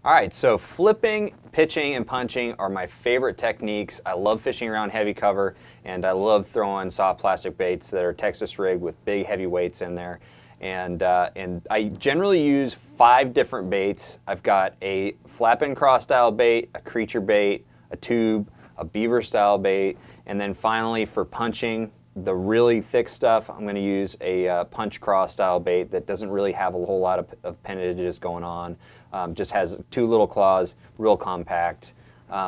All right, so flipping, pitching, and punching are my favorite techniques. I love fishing around heavy cover, and I love throwing soft plastic baits that are Texas rigged with big heavy weights in there. And I generally use 5 different baits. I've got a flap and cross style bait, a creature bait, a tube, a beaver style bait, and then finally for punching, the really thick stuff, I'm going to use a punch cross style bait that doesn't really have a whole lot of appendages going on. Just has 2 little claws, real compact.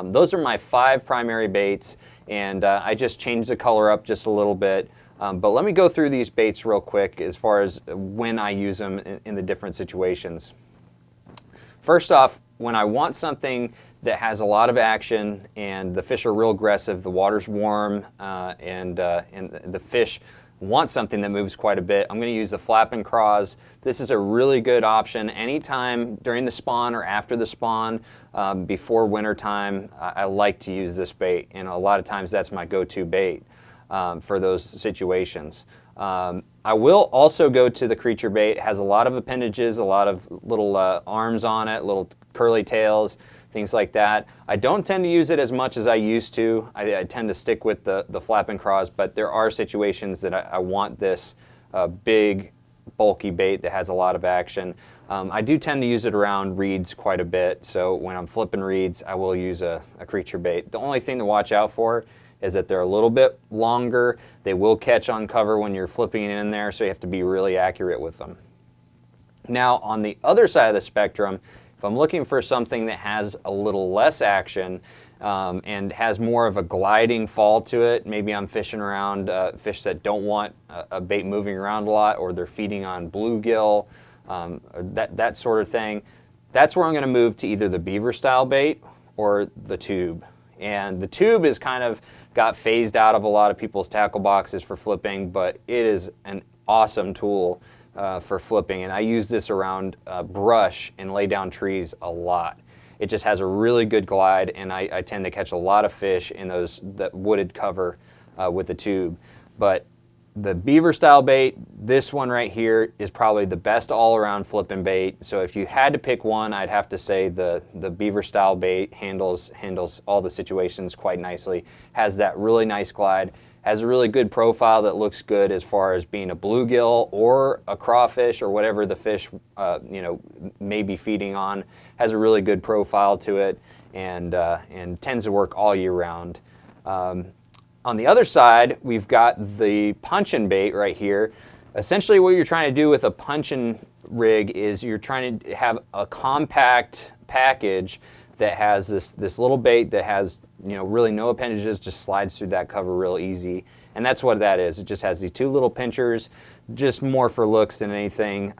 Those are my 5 primary baits, and I just changed the color up just a little bit. But let me go through these baits real quick as far as when I use them in the different situations. First off, when I want something that has a lot of action and the fish are real aggressive, the water's warm, and the fish want something that moves quite a bit, I'm going to use the flap and craws. This is a really good option anytime during the spawn or after the spawn, before winter time. I like to use this bait, and a lot of times that's my go-to bait for those situations. I will also go to the creature bait. It has a lot of appendages, a lot of little arms on it, little curly tails, things like that. I don't tend to use it as much as I used to. I tend to stick with the flap and craws, but there are situations that I want this big, bulky bait that has a lot of action. I do tend to use it around reeds quite a bit, so when I'm flipping reeds, I will use a creature bait. The only thing to watch out for is that they're a little bit longer. They will catch on cover when you're flipping it in there, so you have to be really accurate with them. Now, on the other side of the spectrum, if I'm looking for something that has a little less action and has more of a gliding fall to it, maybe I'm fishing around fish that don't want a bait moving around a lot, or they're feeding on bluegill, that sort of thing, that's where I'm going to move to either the beaver style bait or the tube. And the tube is kind of got phased out of a lot of people's tackle boxes for flipping, but it is an awesome tool for flipping, and I use this around brush and lay down trees a lot. It just has a really good glide, and I tend to catch a lot of fish in that wooded cover with the tube. But the beaver style bait, this one right here, is probably the best all-around flipping bait. So if you had to pick one, I'd have to say the beaver style bait handles all the situations quite nicely. Has that really nice glide, has a really good profile that looks good as far as being a bluegill or a crawfish or whatever the fish may be feeding on. Has a really good profile to it, and tends to work all year round. On the other side, we've got the punching bait right here. Essentially what you're trying to do with a punching rig is you're trying to have a compact package that has this little bait that has really no appendages, just slides through that cover real easy. And that's what that is. It just has these 2 little pinchers, just more for looks than anything.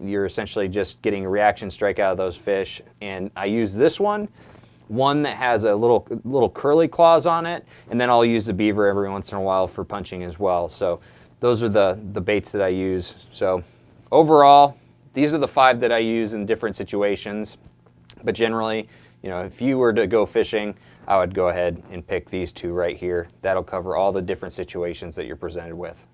You're essentially just getting a reaction strike out of those fish. And I use this one that has a little curly claws on it, and then I'll use the beaver every once in a while for punching as well. So those are the baits that I use. So overall, these are the 5 that I use in different situations. But generally, if you were to go fishing, I would go ahead and pick these 2 right here. That'll cover all the different situations that you're presented with.